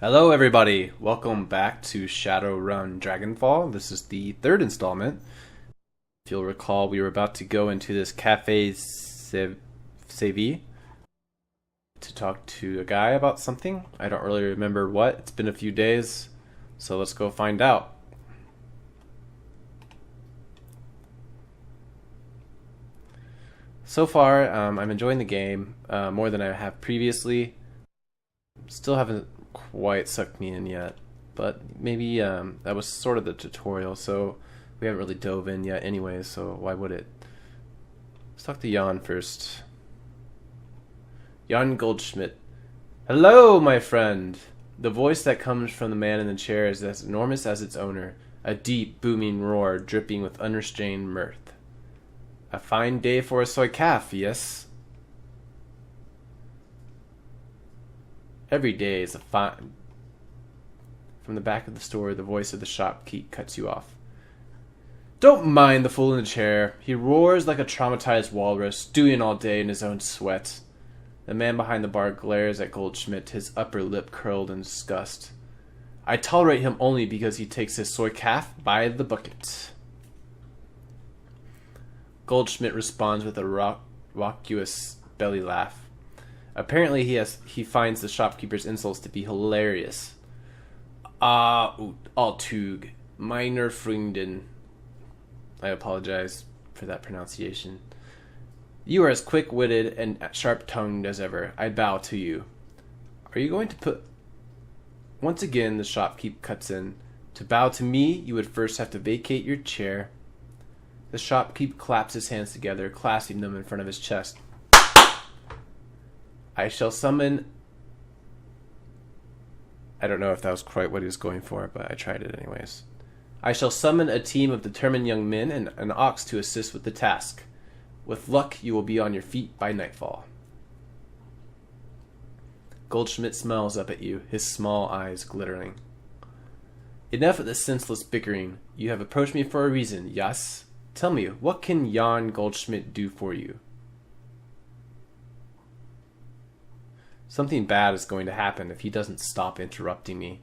Hello everybody, welcome back to Shadowrun Dragonfall. This is the third installment. If you'll recall, we were about to go into this Cafe Sevi to talk to a guy about something. I don't really remember what. It's been a few days, so let's go find out. So far, I'm enjoying the game more than I have previously. Still haven't quite sucked me in yet, but maybe that was sort of the tutorial, so we haven't really dove in yet anyway, so why would it? Let's talk to Jan first. Jan Goldschmidt. Hello, my friend! The voice that comes from the man in the chair is as enormous as its owner, a deep, booming roar dripping with unrestrained mirth. A fine day for a soy calf, yes? Every day is a fine... From the back of the store, the voice of the shopkeep cuts you off. Don't mind the fool in the chair. He roars like a traumatized walrus, stewing all day in his own sweat. The man behind the bar glares at Goldschmidt, his upper lip curled in disgust. I tolerate him only because he takes his soy calf by the bucket. Goldschmidt responds with a raucous belly laugh. Apparently he finds the shopkeeper's insults to be hilarious. Alltug, meine Freundin. I apologize for that pronunciation. You are as quick-witted and sharp-tongued as ever. I bow to you. Are you going to put... Once again, the shopkeep cuts in. To bow to me, you would first have to vacate your chair. The shopkeep claps his hands together, clasping them in front of his chest. I shall summon... I don't know if that was quite what he was going for, but I tried it anyways. I shall summon a team of determined young men and an ox to assist with the task. With luck, you will be on your feet by nightfall. Goldschmidt smiles up at you, his small eyes glittering. Enough of this senseless bickering. You have approached me for a reason, yes? Tell me, what can Jan Goldschmidt do for you? Something bad is going to happen if he doesn't stop interrupting me.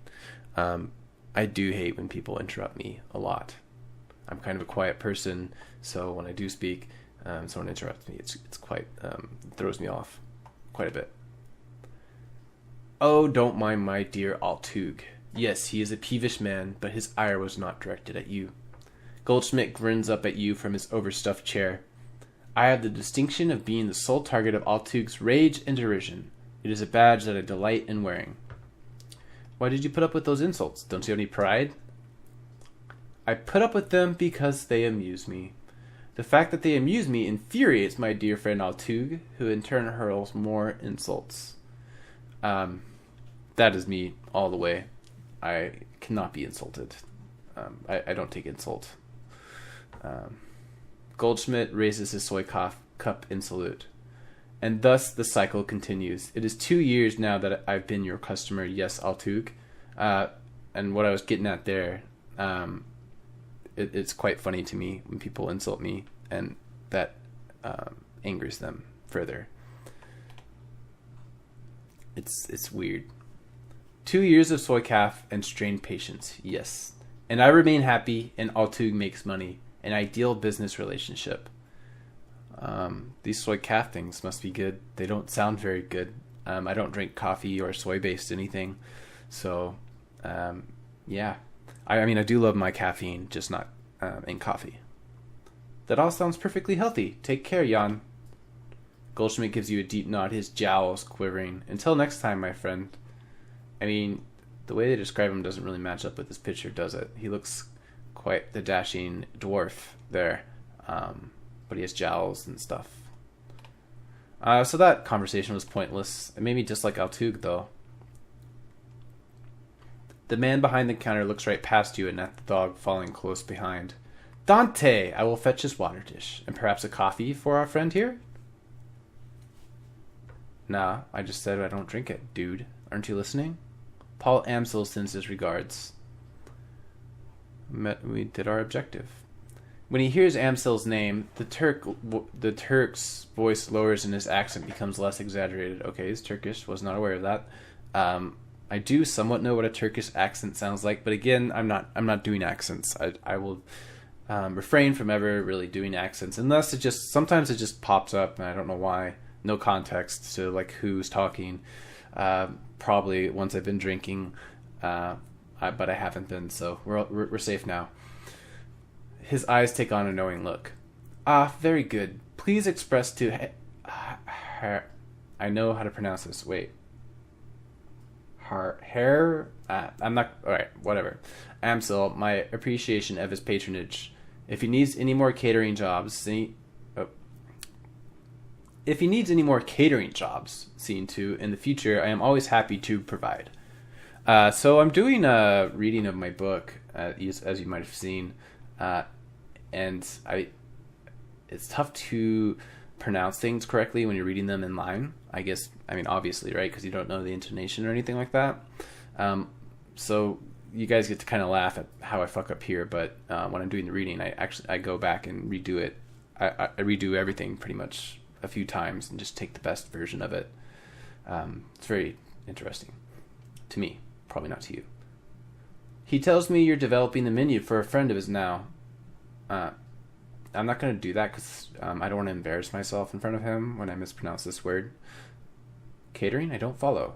I do hate when people interrupt me a lot. I'm kind of a quiet person, so when I do speak, someone interrupts me. It's quite throws me off quite a bit. Oh, don't mind my dear Alltug. Yes, he is a peevish man, but his ire was not directed at you. Goldschmidt grins up at you from his overstuffed chair. I have the distinction of being the sole target of Alltug's rage and derision. It is a badge that I delight in wearing. Why did you put up with those insults? Don't you have any pride? I put up with them because they amuse me. The fact that they amuse me infuriates my dear friend Alltug, who in turn hurls more insults. That is me all the way. I cannot be insulted. I don't take insult. Goldschmidt raises his soy cup in salute. And thus the cycle continues. It is 2 years now that I've been your customer, yes, Alltug. And what I was getting at there, it's quite funny to me when people insult me, and that angers them further. It's weird. 2 years of soy calf and strained patience, yes. And I remain happy, and Alltug makes money. An ideal business relationship. These soy calf things must be good. They don't sound very good. I don't drink coffee or soy-based anything. So, yeah. I mean, I do love my caffeine, just not in coffee. That all sounds perfectly healthy. Take care, Jan. Goldschmidt gives you a deep nod, his jowls quivering. Until next time, my friend. I mean, the way they describe him doesn't really match up with this picture, does it? He looks quite the dashing dwarf there. But he has jowls and stuff. So that conversation was pointless. It made me dislike Alltug, though. The man behind the counter looks right past you and at the dog following close behind. Dante! I will fetch his water dish. And perhaps a coffee for our friend here? Nah, I just said I don't drink it, dude. Aren't you listening? Paul Amsel sends his regards. We did our objective. When he hears Amsel's name, the Turk's voice lowers and his accent becomes less exaggerated. Okay, he's Turkish. Was not aware of that. I do somewhat know what a Turkish accent sounds like, but again, I'm not doing accents. I will refrain from ever really doing accents unless sometimes it just pops up and I don't know why. No context to like who's talking. Probably once I've been drinking, but I haven't been, so we're safe now. His eyes take on a knowing look. Ah, very good. Please express to I know how to pronounce this. Wait. I'm not. Alright, whatever. Amsel, my appreciation of his patronage. If he needs any more catering jobs, seen to in the future, I am always happy to provide. So I'm doing a reading of my book, as you might have seen, and it's tough to pronounce things correctly when you're reading them in line. Obviously, right? Because you don't know the intonation or anything like that. So you guys get to kind of laugh at how I fuck up here, but when I'm doing the reading, I go back and redo it. I redo everything pretty much a few times and just take the best version of it. It's very interesting to me, probably not to you. He tells me you're developing the menu for a friend of his now. I'm not going to do that because I don't want to embarrass myself in front of him when I mispronounce this word. Catering? I don't follow.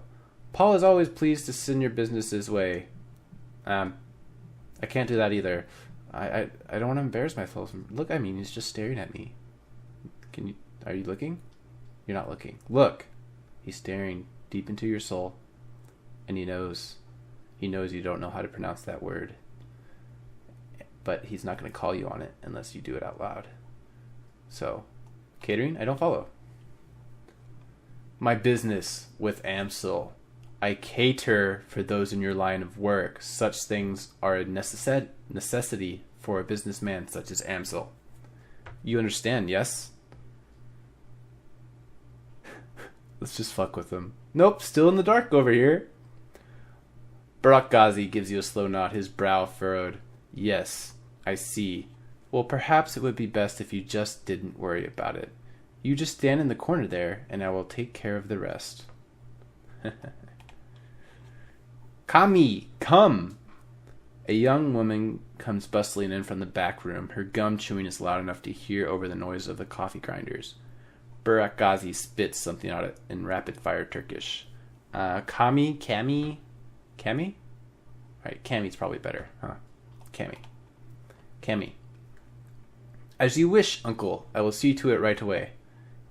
Paul is always pleased to send your business his way. I can't do that either. I don't want to embarrass myself. Look, he's just staring at me. Are you looking? You're not looking. Look! He's staring deep into your soul. And he knows you don't know how to pronounce that word. But he's not going to call you on it unless you do it out loud. So, catering? I don't follow. My business with Amsel. I cater for those in your line of work. Such things are a necessity for a businessman such as Amsel. You understand, yes? Let's just fuck with him. Nope, still in the dark over here. Barak Ghazi gives you a slow nod, his brow furrowed. Yes, I see. Well, perhaps it would be best if you just didn't worry about it. You just stand in the corner there, and I will take care of the rest. Kami, come! A young woman comes bustling in from the back room. Her gum chewing is loud enough to hear over the noise of the coffee grinders. Barak Ghazi spits something out in rapid-fire Turkish. Kami? Right, Kami's probably better, huh? Kami. As you wish, uncle. I will see to it right away.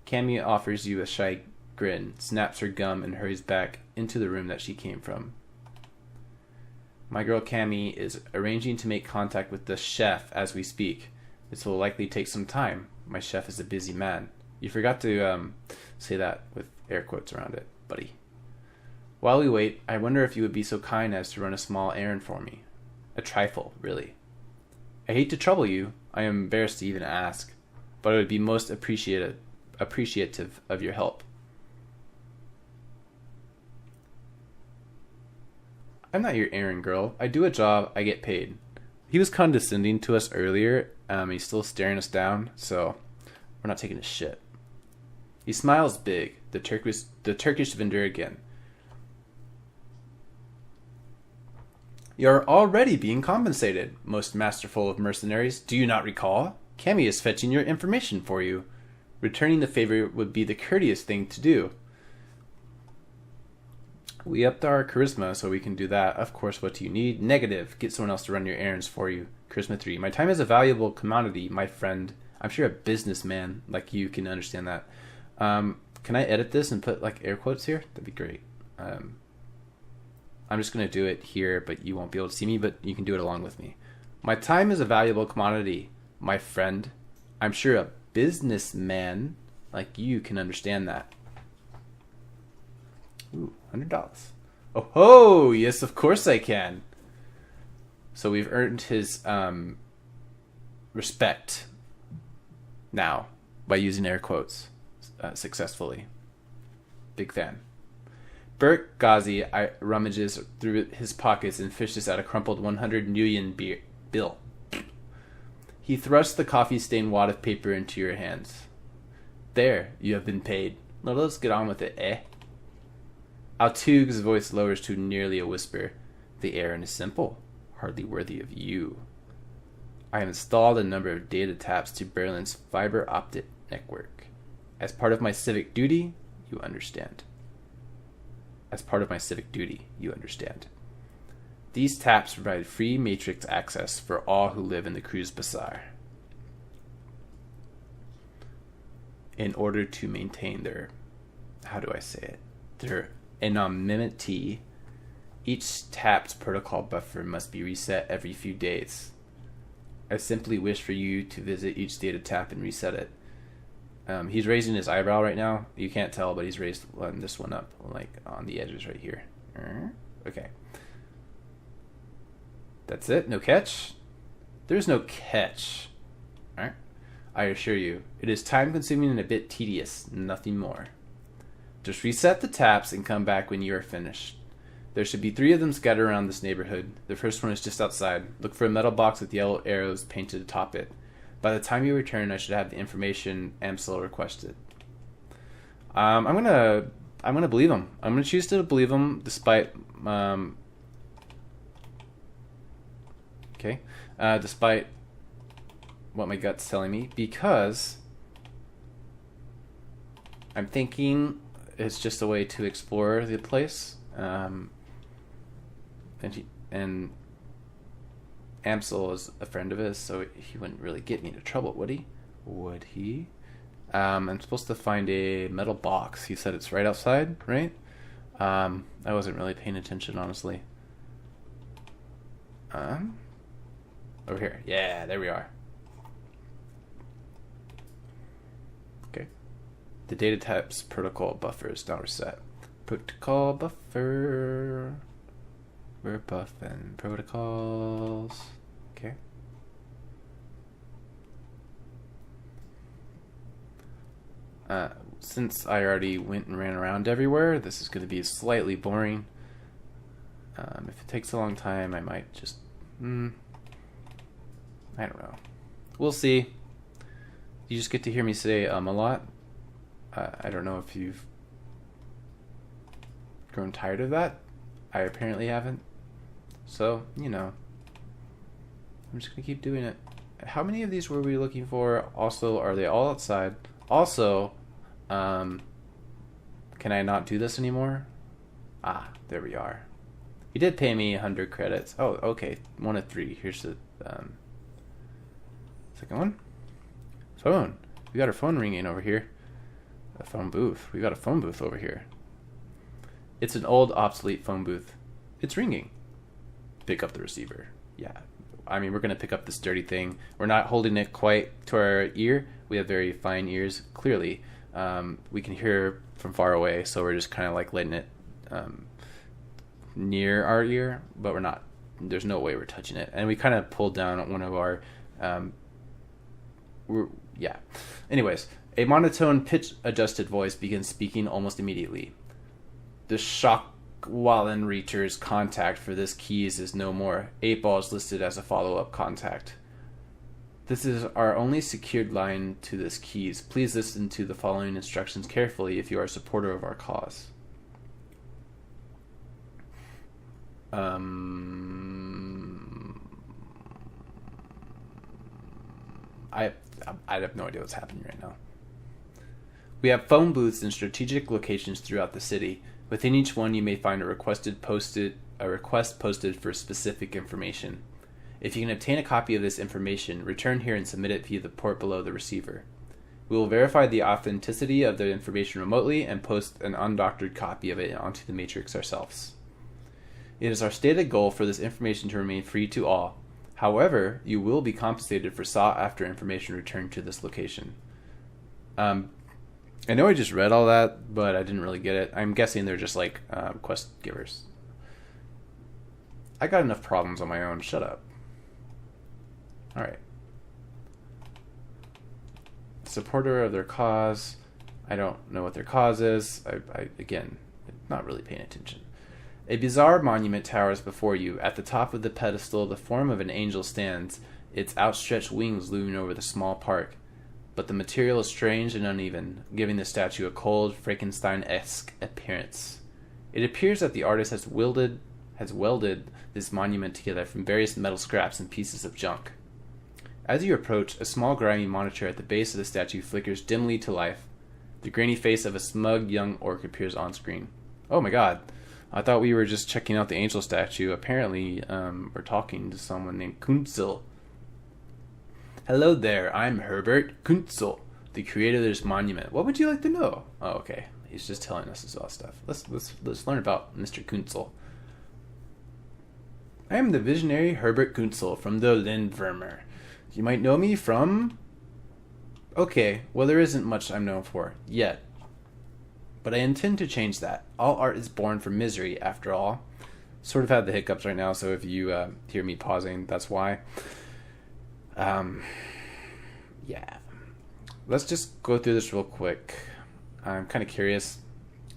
Kami offers you a shy grin, snaps her gum, and hurries back into the room that she came from. My girl Kami is arranging to make contact with the chef as we speak. This will likely take some time. My chef is a busy man. You forgot to say that with air quotes around it, buddy. While we wait, I wonder if you would be so kind as to run a small errand for me. A trifle, really. I hate to trouble you. I am embarrassed to even ask, but I would be most appreciative of your help. I'm not your errand girl. I do a job, I get paid. He was condescending to us earlier. He's still staring us down, so we're not taking his shit. He smiles big, the Turkish vendor again. You're already being compensated, most masterful of mercenaries. Do you not recall? Kami is fetching your information for you. Returning the favor would be the courteous thing to do. We upped our charisma, so we can do that. Of course, what do you need? Negative. Get someone else to run your errands for you. Charisma 3. My time is a valuable commodity, my friend. I'm sure a businessman like you can understand that. Can I edit this and put like air quotes here? That'd be great. I'm just going to do it here, but you won't be able to see me, but you can do it along with me. My time is a valuable commodity, my friend. I'm sure a businessman like you can understand that. Ooh, $100. Oh ho! Yes, of course I can. So we've earned his respect now by using air quotes successfully. Big fan. Barak Ghazi rummages through his pockets and fishes out a crumpled 100 nuyen bill. He thrusts the coffee-stained wad of paper into your hands. There, you have been paid. Now let's get on with it, eh? Altug's voice lowers to nearly a whisper. The errand is simple, hardly worthy of you. I have installed a number of data taps to Berlin's fiber optic network. As part of my civic duty, you understand. These taps provide free matrix access for all who live in the Cruz Bazaar. In order to maintain their, their anonymity, each tapped protocol buffer must be reset every few days. I simply wish for you to visit each data tap and reset it. He's raising his eyebrow right now. You can't tell, but he's raised this one up, like on the edges right here. Okay. That's it? No catch? There's no catch. Alright. I assure you, it is time-consuming and a bit tedious, nothing more. Just reset the taps and come back when you are finished. There should be 3 of them scattered around this neighborhood. The first one is just outside. Look for a metal box with yellow arrows painted atop it. By the time you return, I should have the information Amsel requested. I'm gonna believe him. I'm gonna choose to believe him, despite despite what my gut's telling me, because I'm thinking it's just a way to explore the place. And Amsel is a friend of his, so he wouldn't really get me into trouble, would he? I'm supposed to find a metal box. He said it's right outside, right? I wasn't really paying attention, honestly. Over here. Yeah, there we are. Okay. The data types protocol buffer is now reset. Protocol buffer. We're buffing protocols. Okay. Since I already went and ran around everywhere, this is going to be slightly boring. If it takes a long time, I might just... I don't know. We'll see. You just get to hear me say a lot. I don't know if you've grown tired of that. I apparently haven't. So, you know, I'm just going to keep doing it. How many of these were we looking for? Also, are they all outside? Also, can I not do this anymore? Ah, there we are. You did pay me 100 credits. Oh, okay. 1 of 3. Here's the second one. Phone. We got our phone ringing over here. A phone booth. We got a phone booth over here. It's an old, obsolete phone booth. It's ringing. Pick up the receiver. Yeah. I mean, we're going to pick up this dirty thing. We're not holding it quite to our ear. We have very fine ears, clearly. We can hear from far away, so we're just kind of like letting it near our ear, but we're not. There's no way we're touching it. And we kind of pulled down one of our... Anyways, a monotone, pitch-adjusted voice begins speaking almost immediately. The Shockwallen Reacher's contact for this keys is no more. 8-Ball is listed as a follow-up contact. This is our only secured line to this keys. Please listen to the following instructions carefully if you are a supporter of our cause. I have no idea what's happening right now. We have phone booths in strategic locations throughout the city. Within each one, you may find a request posted for specific information. If you can obtain a copy of this information, return here and submit it via the port below the receiver. We will verify the authenticity of the information remotely and post an undoctored copy of it onto the matrix ourselves. It is our stated goal for this information to remain free to all. However, you will be compensated for sought-after information returned to this location. I know I just read all that, but I didn't really get it. I'm guessing they're just like quest givers. I got enough problems on my own. Shut up. Alright. Supporter of their cause. I don't know what their cause is. I again, not really paying attention. A bizarre monument towers before you. At the top of the pedestal, the form of an angel stands, its outstretched wings looming over the small park. But the material is strange and uneven, giving the statue a cold, Frankenstein-esque appearance. It appears that the artist has welded this monument together from various metal scraps and pieces of junk. As you approach, a small grimy monitor at the base of the statue flickers dimly to life. The grainy face of a smug young orc appears on screen. Oh my god. I thought we were just checking out the angel statue. Apparently, we're talking to someone named Kunzel. Hello there, I'm Herbert Kunzel, the creator of this monument. What would you like to know? Oh, okay. He's just telling us this all stuff. Let's learn about Mr. Kunzel. I am the visionary Herbert Kunzel from the Lindvermer. You might know me from... Okay, well there isn't much I'm known for, yet. But I intend to change that. All art is born from misery, after all. Sort of have the hiccups right now, so if you hear me pausing, that's why. Yeah. Let's just go through this real quick. I'm kind of curious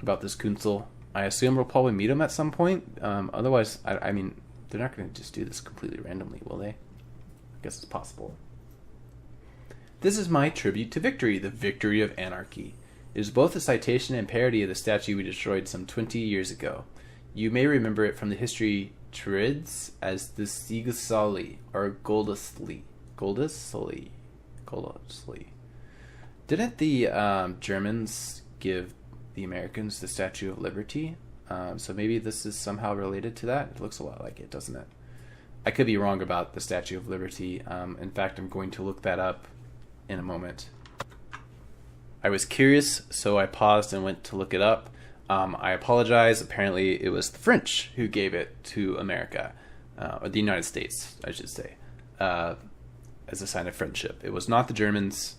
about this Kunzel. I assume we'll probably meet him at some point. Otherwise, I mean, they're not going to just do this completely randomly, will they? I guess it's possible. This is my tribute to Victory, the victory of anarchy. It is both a citation and parody of the statue we destroyed some 20 years ago. You may remember it from the history trids as the Siegessäule, or Goldeslee. Goldeslee. Didn't the Germans give the Americans the Statue of Liberty? So maybe this is somehow related to that? It looks a lot like it, doesn't it? I could be wrong about the Statue of Liberty. In fact, I'm going to look that up in a moment. I was curious, so I paused and went to look it up. I apologize. Apparently, it was the French who gave it to America, or the United States, I should say, as a sign of friendship. It was not the Germans.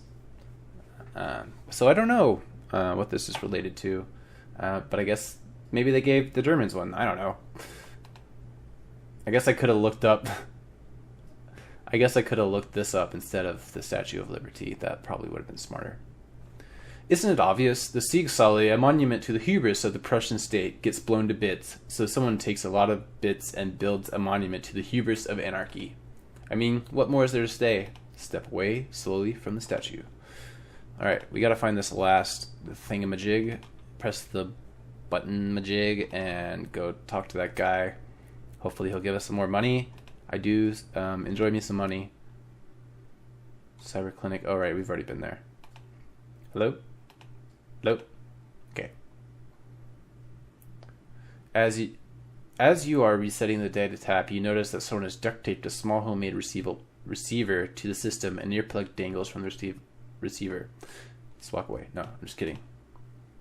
So I don't know what this is related to, but I guess maybe they gave the Germans one. I don't know. I guess I could have looked this up instead of the Statue of Liberty. That probably would have been smarter. Isn't it obvious? The Siegessäule, a monument to the hubris of the Prussian state, gets blown to bits, so someone takes a lot of bits and builds a monument to the hubris of anarchy. I mean, what more is there to say? Step away slowly from the statue. Alright, we gotta find this last thingamajig. Press the button majig and go talk to that guy. Hopefully he'll give us some more money. I do enjoy me some money. Cyber Clinic. Oh, right, we've already been there. Hello? Hello? Okay. As you are resetting the data tap, you notice that someone has duct taped a small homemade receiver to the system, and an earplug dangles from the receiver. Let's walk away. No, I'm just kidding.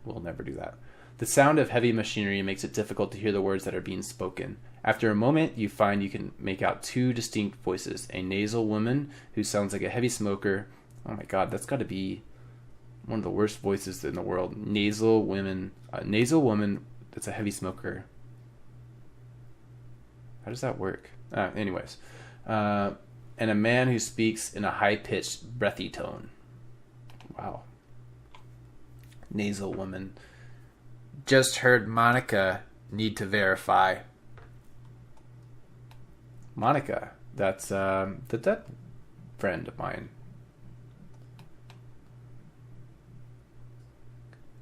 We'll never do that. The sound of heavy machinery makes it difficult to hear the words that are being spoken. After a moment, you find you can make out two distinct voices. A nasal woman who sounds like a heavy smoker. Oh my god, that's got to be one of the worst voices in the world. Nasal woman that's a heavy smoker. How does that work? Anyways. And a man who speaks in a high-pitched, breathy tone. Wow. Nasal woman. Just heard Monica need to verify. Monica. That's the dead friend of mine.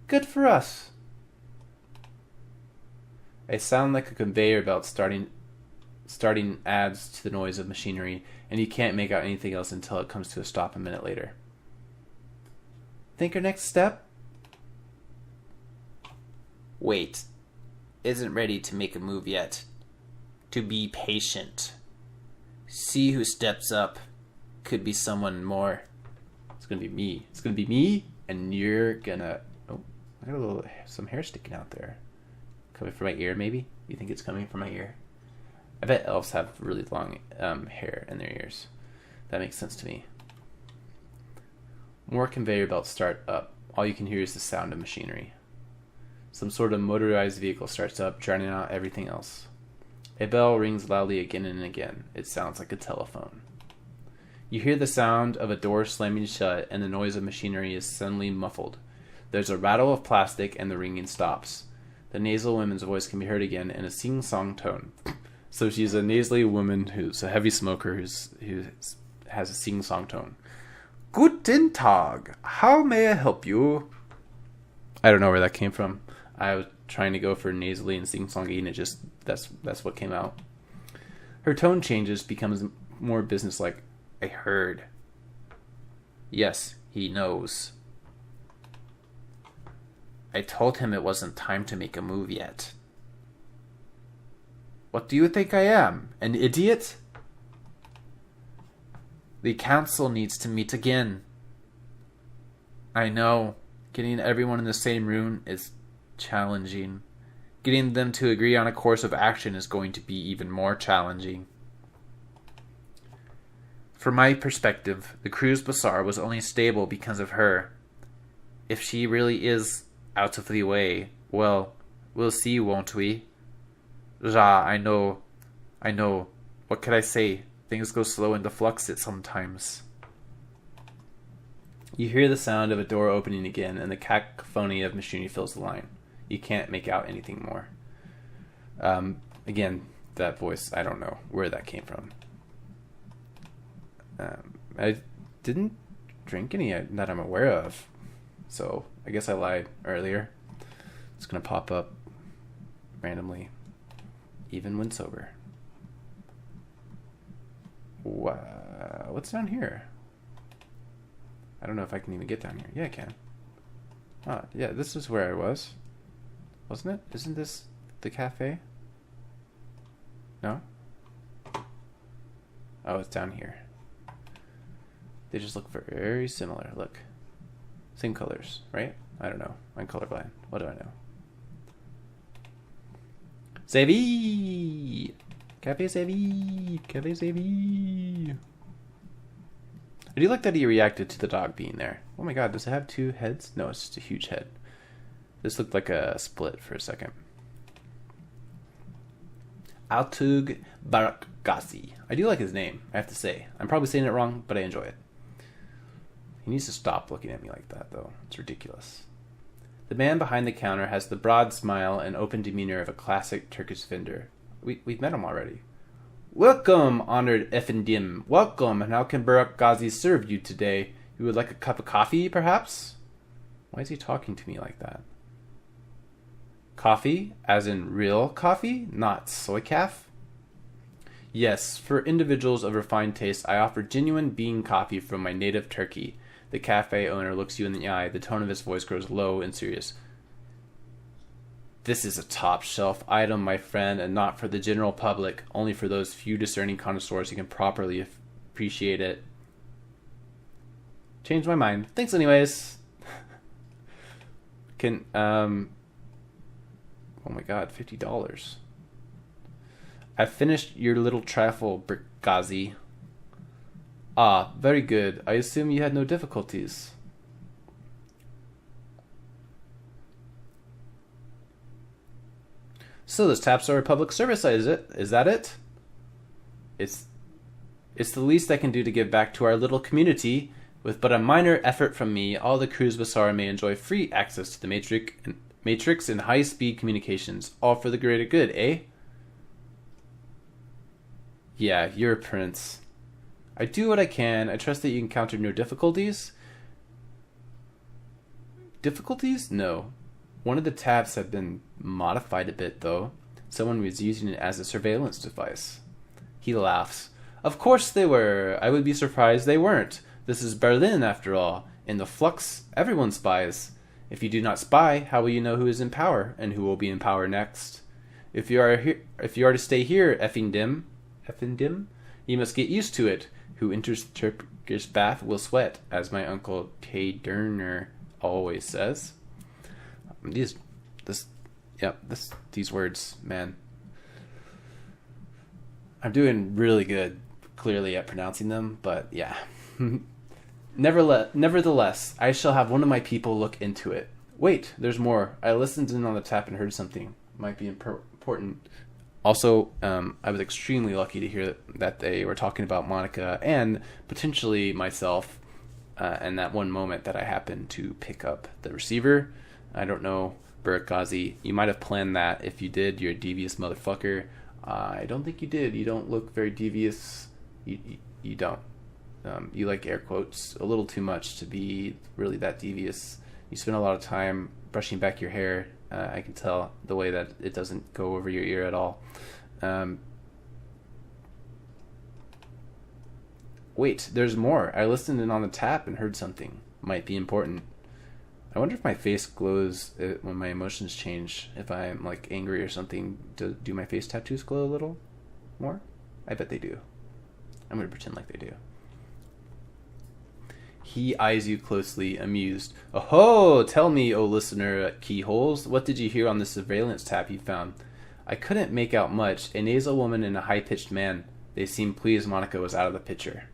Good for us. A sound like a conveyor belt starting adds to the noise of machinery, and you can't make out anything else until it comes to a stop a minute later. Think our next step? Wait. Isn't ready to make a move yet. To be patient. See who steps up. Could be someone more. It's gonna be me. It's gonna be me, and you're gonna... Oh, I got some hair sticking out there. Coming from my ear, maybe? You think it's coming from my ear? I bet elves have really long hair in their ears. That makes sense to me. More conveyor belts start up. All you can hear is the sound of machinery. Some sort of motorized vehicle starts up, drowning out everything else. A bell rings loudly again and again. It sounds like a telephone. You hear the sound of a door slamming shut, and the noise of machinery is suddenly muffled. There's a rattle of plastic, and the ringing stops. The nasal woman's voice can be heard again in a sing-song tone. So she's a nasally woman who's a heavy smoker who has a sing-song tone. Guten Tag. How may I help you? I don't know where that came from. I trying to go for nasally and sing-songy, and it just, that's what came out. Her tone changes, becomes more businesslike. I heard. Yes, he knows. I told him it wasn't time to make a move yet. What do you think I am? An idiot? The council needs to meet again. I know. Getting everyone in the same room is challenging. Getting them to agree on a course of action is going to be even more challenging. From my perspective, the Cruz Bazaar was only stable because of her. If she really is out of the way, well, we'll see, won't we? Ja, I know. What could I say? Things go slow into Fluxit sometimes. You hear the sound of a door opening again, and the cacophony of machinery fills the line. You can't make out anything more. Again, that voice, I don't know where that came from. I didn't drink any that I'm aware of, so I guess I lied earlier. It's gonna pop up randomly, even when sober. What's down here? I don't know if I can even get down here. Yeah, I can. Ah, yeah, this is where I was. Wasn't it? Isn't this the cafe? No? Oh, it's down here. They just look very similar. Look. Same colors, right? I don't know. I'm colorblind. What do I know? Zevi! Cafe Zevi! Cafe Zevi! I do like that he reacted to the dog being there. Oh my god, does it have two heads? No, it's just a huge head. This looked like a split for a second. Altug Barakgazi. I do like his name, I have to say. I'm probably saying it wrong, but I enjoy it. He needs to stop looking at me like that, though. It's ridiculous. The man behind the counter has the broad smile and open demeanor of a classic Turkish vendor. We've met him already. Welcome, honored Efendim. Welcome, and how can Barakgazi serve you today? You would like a cup of coffee, perhaps? Why is he talking to me like that? Coffee? As in real coffee? Not soy calf? Yes, for individuals of refined taste, I offer genuine bean coffee from my native Turkey. The cafe owner looks you in the eye. The tone of his voice grows low and serious. This is a top-shelf item, my friend, and not for the general public, only for those few discerning connoisseurs who can properly appreciate it. Changed my mind. Thanks anyways. Oh my god, $50. I've finished your little trifle, Barakgazi. Ah, very good. I assume you had no difficulties. So those taps are a public service, is it? Is that it? It's the least I can do to give back to our little community. With but a minor effort from me, all the Cruz Bazaar may enjoy free access to the Matrix and high-speed communications, all for the greater good, eh? Yeah, you're a prince. I do what I can. I trust that you encountered no difficulties. Difficulties? No. One of the tabs had been modified a bit, though. Someone was using it as a surveillance device. He laughs. Of course they were. I would be surprised they weren't. This is Berlin, after all. In the flux, everyone spies. If you do not spy, how will you know who is in power and who will be in power next? If you are to stay here, Efendim, you must get used to it. Who enters the Turkish bath will sweat, as my uncle Taderner always says. These words, man. I'm doing really good, clearly, at pronouncing them, but yeah. Nevertheless, I shall have one of my people look into it. Wait, there's more. I listened in on the tap and heard something. Might be important. Also, I was extremely lucky to hear that they were talking about Monica and potentially myself, and that one moment that I happened to pick up the receiver. I don't know, Barakgazi, you might have planned that. If you did, you're a devious motherfucker. I don't think you did. You don't look very devious. You don't. You like air quotes a little too much to be really that devious. You spend a lot of time brushing back your hair, I can tell the way that it doesn't go over your ear at all. Wait, there's more. I listened in on the tap and heard something. Might be important. I wonder if my face glows when my emotions change. If I'm like angry or something, do my face tattoos glow a little more? I bet they do. I'm going to pretend like they do. He eyes you closely, amused. Oh, tell me, O listener at keyholes, what did you hear on the surveillance tap you found? I couldn't make out much. A nasal woman and a high-pitched man. They seemed pleased Monica was out of the picture.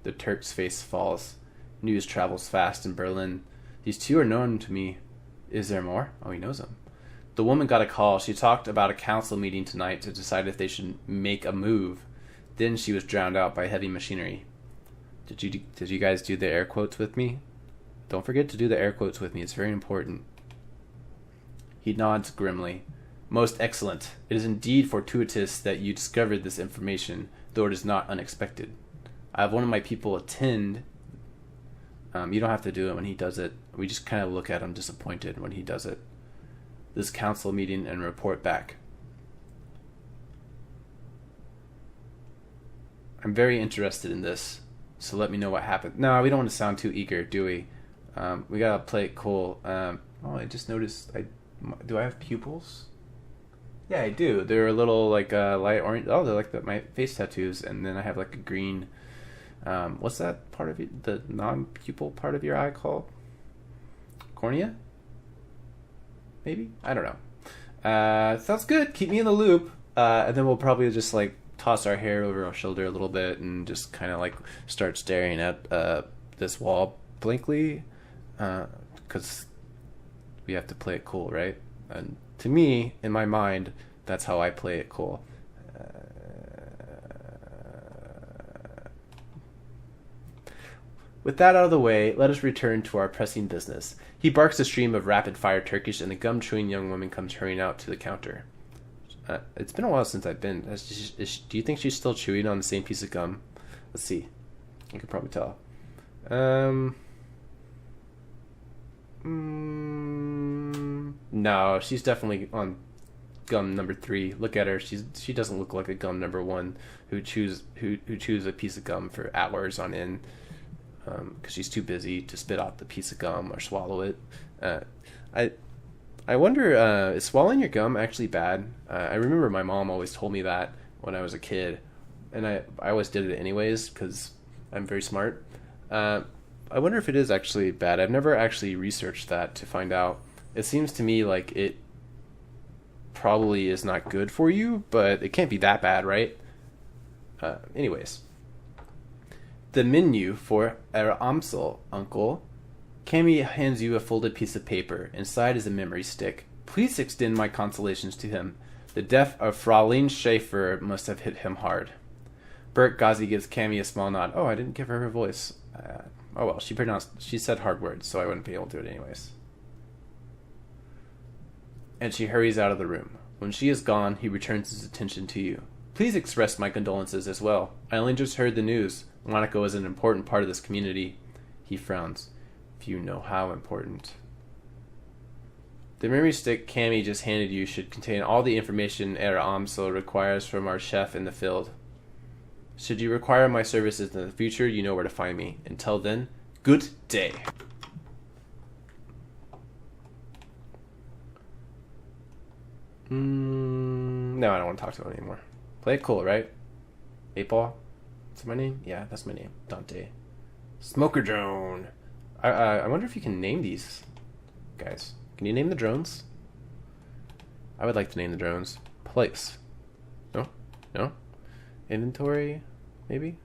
The Turk's face falls. News travels fast in Berlin. These two are known to me. Is there more? Oh, he knows them. The woman got a call. She talked about a council meeting tonight to decide if they should make a move. Then she was drowned out by heavy machinery. Did you guys do the air quotes with me? Don't forget to do the air quotes with me. It's very important. He nods grimly. Most excellent. It is indeed fortuitous that you discovered this information, though it is not unexpected. I have one of my people attend. You don't have to do it when he does it. We just kind of look at him disappointed when he does it. This council meeting and report back. I'm very interested in this, so let me know what happened. No, we don't want to sound too eager, do we? We gotta play it cool. I just noticed. Do I have pupils? Yeah, I do. They're a little like light orange. Oh, they're like my face tattoos, and then I have like a green. What's that part of it? The non-pupil part of your eye called? Cornea? Maybe? I don't know. Sounds good. Keep me in the loop. And then we'll probably just like toss our hair over our shoulder a little bit and just kind of like start staring at this wall blankly. Because we have to play it cool, right? And to me, in my mind, that's how I play it cool. With that out of the way, let us return to our pressing business. He barks a stream of rapid-fire Turkish, and the gum-chewing young woman comes hurrying out to the counter. It's been a while since I've been. Do you think she's still chewing on the same piece of gum? Let's see. You can probably tell. No, she's definitely on gum number 3. Look at her. She doesn't look like a gum number 1 who chews a piece of gum for hours on end. Because she's too busy to spit out the piece of gum or swallow it. I wonder, is swallowing your gum actually bad? I remember my mom always told me that when I was a kid, and I always did it anyways because I'm very smart. I wonder if it is actually bad. I've never actually researched that to find out. It seems to me like it probably is not good for you, but it can't be that bad, right? Anyways. The menu for Herr Amsel, uncle. Cammy hands you a folded piece of paper. Inside is a memory stick. Please extend my consolations to him. The death of Fraulein Schaefer must have hit him hard. Bert Gazi gives Cammy a small nod. Oh, I didn't give her her voice. Oh well, she said hard words, so I wouldn't be able to do it anyways. And she hurries out of the room. When she is gone, he returns his attention to you. Please express my condolences as well. I only just heard the news. Monaco is an important part of this community. He frowns. If you know how important. The memory stick Cammy just handed you should contain all the information Herr Amsel requires from our chef in the field. Should you require my services in the future, you know where to find me. Until then, good day. No, I don't want to talk to him anymore. Play it cool, right? 8-Ball? Is that my name? Yeah, that's my name. Dante. Smoker drone. I wonder if you can name these guys. Can you name the drones? I would like to name the drones. Place. No? No? Inventory? Maybe?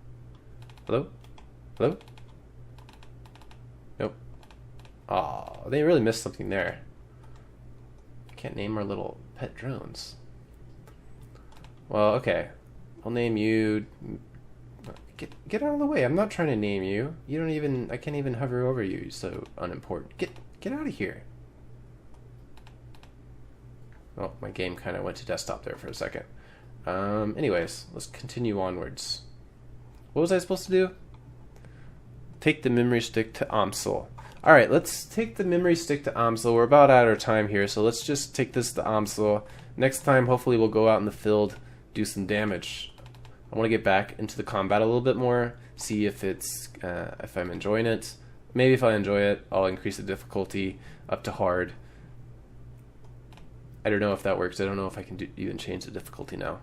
Hello? Hello? Nope. Aw, they really missed something there. I can't name our little pet drones. Well, okay. I'll name you... Get out of the way. I'm not trying to name you. You don't even... I can't even hover over you. You're so unimportant. Get out of here. Oh, my game kind of went to desktop there for a second. Anyways, let's continue onwards. What was I supposed to do? Take the memory stick to Amsel. Alright, let's take the memory stick to Amsel. We're about out of time here, so let's just take this to Amsel. Next time, hopefully we'll go out in the field, do some damage. I want to get back into the combat a little bit more, see if I'm enjoying it. Maybe if I enjoy it, I'll increase the difficulty up to hard. I don't know if that works. I don't know if I can even change the difficulty now.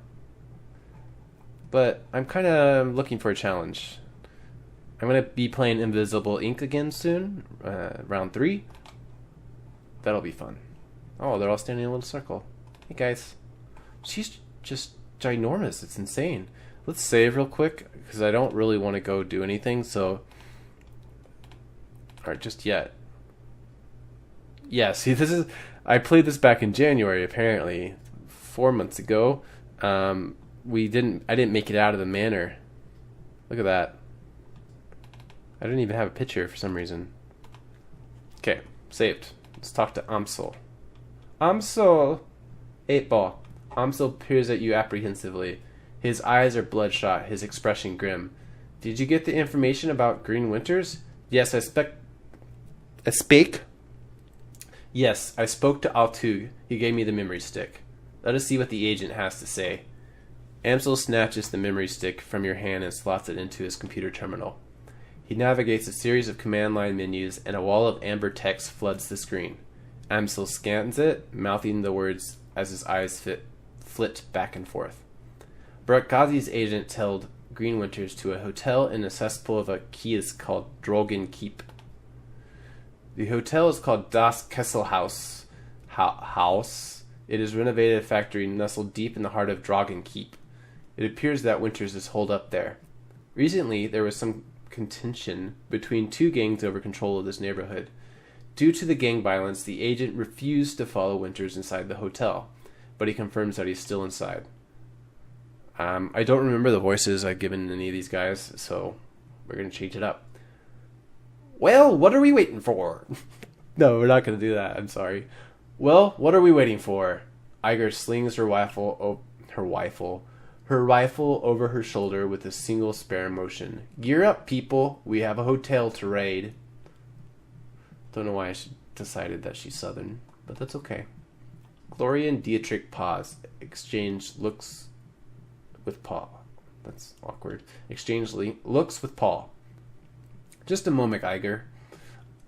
But I'm kind of looking for a challenge. I'm going to be playing Invisible Ink again soon, round 3. That'll be fun. Oh, they're all standing in a little circle. Hey guys. She's just ginormous. It's insane. Let's save real quick, because I don't really want to go do anything, so... Alright, just yet. Yeah, see, this is... I played this back in January, apparently. 4 months ago. I didn't make it out of the manor. Look at that. I didn't even have a picture for some reason. Okay, saved. Let's talk to Amsel. Amsel! 8-Ball. Amsel peers at you apprehensively. His eyes are bloodshot, his expression grim. Did you get the information about Green Winters? Yes, I spake? Yes, I spoke to Altug. He gave me the memory stick. Let us see what the agent has to say. Amsel snatches the memory stick from your hand and slots it into his computer terminal. He navigates a series of command line menus, and a wall of amber text floods the screen. Amsel scans it, mouthing the words as his eyes flit back and forth. Bratgazi's agent held Green Winters to a hotel in a cesspool of a kiosk called Drogen Keep. The hotel is called Das Kesselhaus. House. It is a renovated factory nestled deep in the heart of Drogen Keep. It appears that Winters is holed up there. Recently, there was some contention between 2 gangs over control of this neighborhood. Due to the gang violence, the agent refused to follow Winters inside the hotel, but he confirms that he's still inside. I don't remember the voices I've given any of these guys, so we're going to change it up. Well, what are we waiting for? No, we're not going to do that. I'm sorry. Well, what are we waiting for? Iger slings her rifle over her shoulder with a single spare motion. Gear up, people. We have a hotel to raid. Don't know why I decided that she's Southern, but that's okay. Gloria and Dietrich pause. Exchange looks with Paul. That's awkward. Exchange looks with Paul. Just a moment, Iger.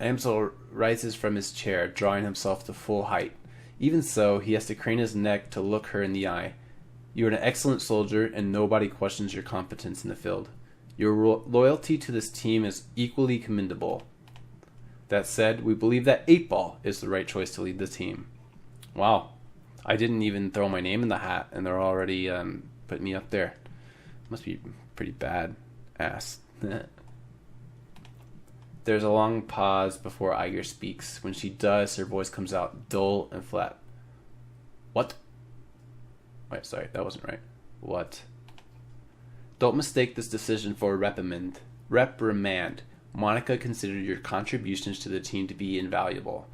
Amsel rises from his chair, drawing himself to full height. Even so, he has to crane his neck to look her in the eye. You are an excellent soldier, and nobody questions your competence in the field. Your loyalty to this team is equally commendable. That said, we believe that 8-Ball is the right choice to lead the team. Wow. I didn't even throw my name in the hat, and they're already putting me up there. Must be pretty bad ass. There's a long pause before Iger speaks. When she does, her voice comes out dull and flat. What? Wait, sorry, that wasn't right. What? Don't mistake this decision for a reprimand. Monica considered your contributions to the team to be invaluable.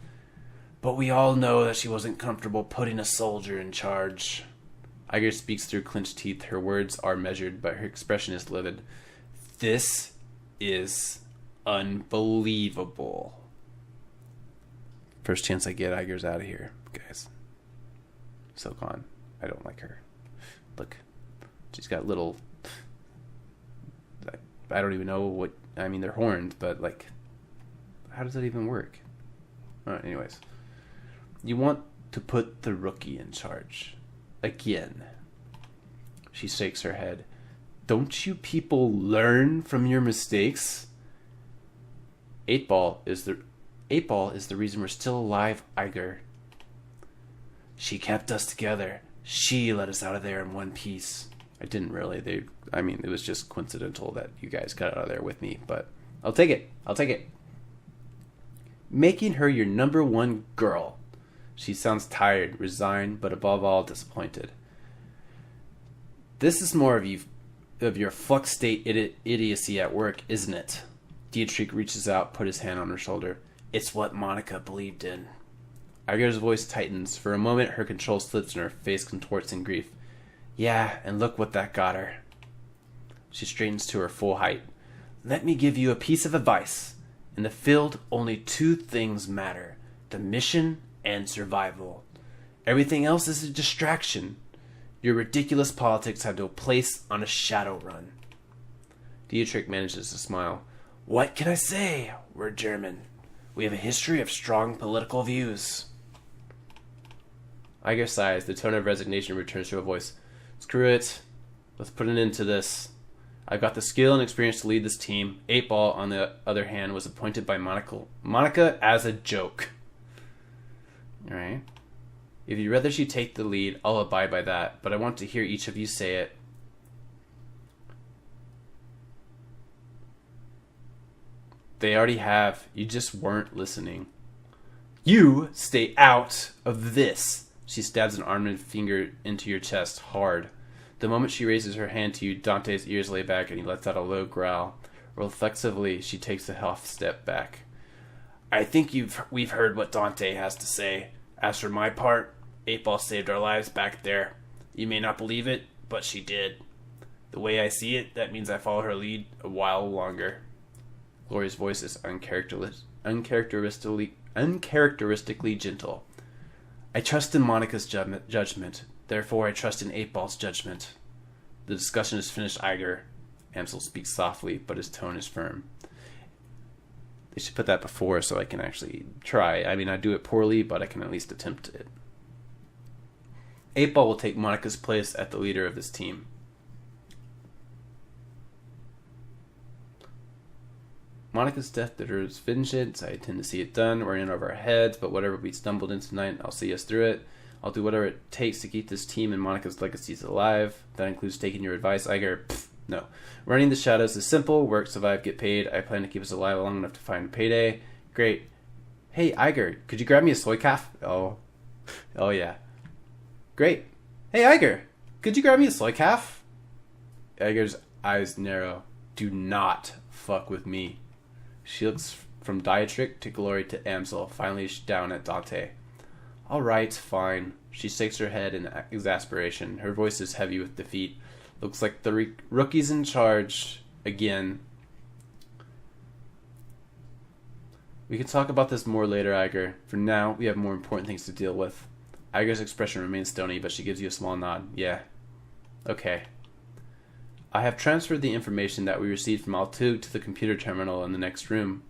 But we all know that she wasn't comfortable putting a soldier in charge. Iger speaks through clenched teeth. Her words are measured, but her expression is livid. This is unbelievable. First chance I get, Iger's out of here, guys. So gone. I don't like her. Look, she's got little... I don't even know what... I mean, they're horned, but, like... How does that even work? Alright, anyways. You want to put the rookie in charge. Again. She shakes her head. Don't you people learn from your mistakes? 8-Ball is the reason we're still alive, Iger. She kept us together. She let us out of there in one piece. I didn't really. It was just coincidental that you guys got out of there with me, but I'll take it. Making her your number 1 girl. She sounds tired, resigned, but above all disappointed. This is more of your flux state idiocy at work, isn't it? Dietrich reaches out, put his hand on her shoulder. It's what Monica believed in. Iger's voice tightens. For a moment, her control slips and her face contorts in grief. Yeah, and look what that got her. She straightens to her full height. Let me give you a piece of advice. In the field, only two things matter: the mission and survival. Everything else is a distraction. Your ridiculous politics have no place on a Shadowrun. Dietrich manages to smile. What can I say? We're German. We have a history of strong political views. Iger sighs. The tone of resignation returns to her voice. Screw it. Let's put an end to this. I've got the skill and experience to lead this team. 8-Ball, on the other hand, was appointed by Monica as a joke. Alright. If you'd rather she take the lead, I'll abide by that, but I want to hear each of you say it. They already have. You just weren't listening. You stay out of this. She stabs an armed finger into your chest hard. The moment she raises her hand to you, Dante's ears lay back and he lets out a low growl. Reflexively, she takes a half step back. I think we've heard what Dante has to say. As for my part, 8-Ball saved our lives back there. You may not believe it, but she did. The way I see it, that means I follow her lead a while longer. Gloria's voice is uncharacteristically gentle. I trust in Monica's judgment. Therefore, I trust in 8-Ball's judgment. The discussion is finished, Iger. Amsel speaks softly, but his tone is firm. They should put that before so I can actually try. I mean, I do it poorly, but I can at least attempt it. 8-Ball will take Monica's place as the leader of this team. Monica's death deserves vengeance. I intend to see it done. We're in over our heads, but whatever we stumbled into tonight, I'll see us through it. I'll do whatever it takes to keep this team and Monica's legacies alive. That includes taking your advice, Iger. No. Running the shadows is simple. Work, survive, get paid. I plan to keep us alive long enough to find payday. Great. Hey, Iger, could you grab me a soy calf? Oh yeah. Great. Hey, Iger, could you grab me a soy calf? Iger's eyes narrow. Do not fuck with me. She looks from Dietrich to Glory to Amsel, finally down at Dante. All right, fine. She shakes her head in exasperation. Her voice is heavy with defeat. Looks like the rookie's in charge again. We can talk about this more later, Iger. For now, we have more important things to deal with. Iger's expression remains stony, but she gives you a small nod. Yeah. Okay. I have transferred the information that we received from Altug to the computer terminal in the next room.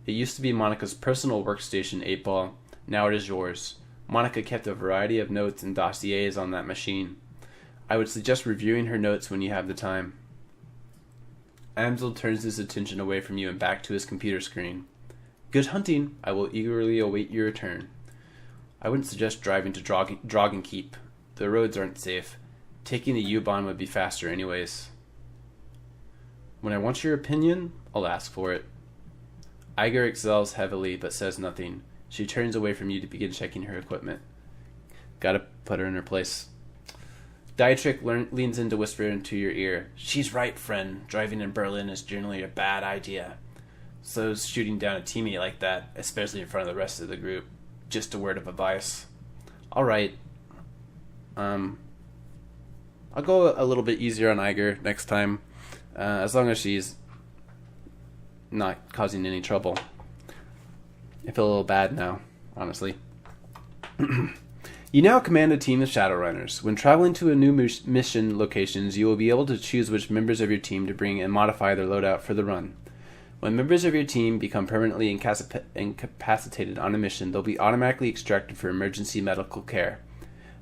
It used to be Monica's personal workstation, 8-Ball. Now it is yours. Monica kept a variety of notes and dossiers on that machine. I would suggest reviewing her notes when you have the time. Amsel turns his attention away from you and back to his computer screen. Good hunting. I will eagerly await your return. I wouldn't suggest driving to Dragonkeep. The roads aren't safe. Taking the U-Bahn would be faster anyways. When I want your opinion, I'll ask for it. Iger exhales heavily but says nothing. She turns away from you to begin checking her equipment. Gotta put her in her place. Dietrich leans in to whisper into your ear. She's right, friend. Driving in Berlin is generally a bad idea. So is shooting down a teammate like that, especially in front of the rest of the group. Just a word of advice. Alright. I'll go a little bit easier on Iger next time. As long as she's not causing any trouble. I feel a little bad now, honestly. You now command a team of Shadowrunners. When traveling to a new mission locations, you will be able to choose which members of your team to bring and modify their loadout for the run. When members of your team become permanently incapacitated on a mission, they'll be automatically extracted for emergency medical care.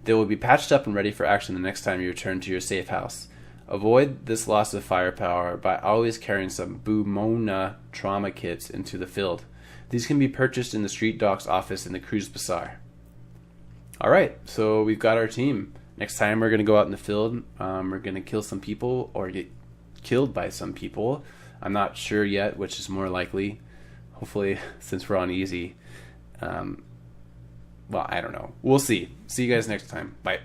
They will be patched up and ready for action the next time you return to your safe house. Avoid this loss of firepower by always carrying some Bumona trauma kits into the field. These can be purchased in the Street Doc's office in the Cruise Bazaar. Alright, so we've got our team. Next time we're going to go out in the field. We're going to kill some people or get killed by some people. I'm not sure yet which is more likely. Hopefully, since we're on easy. Well, I don't know. We'll see. See you guys next time. Bye.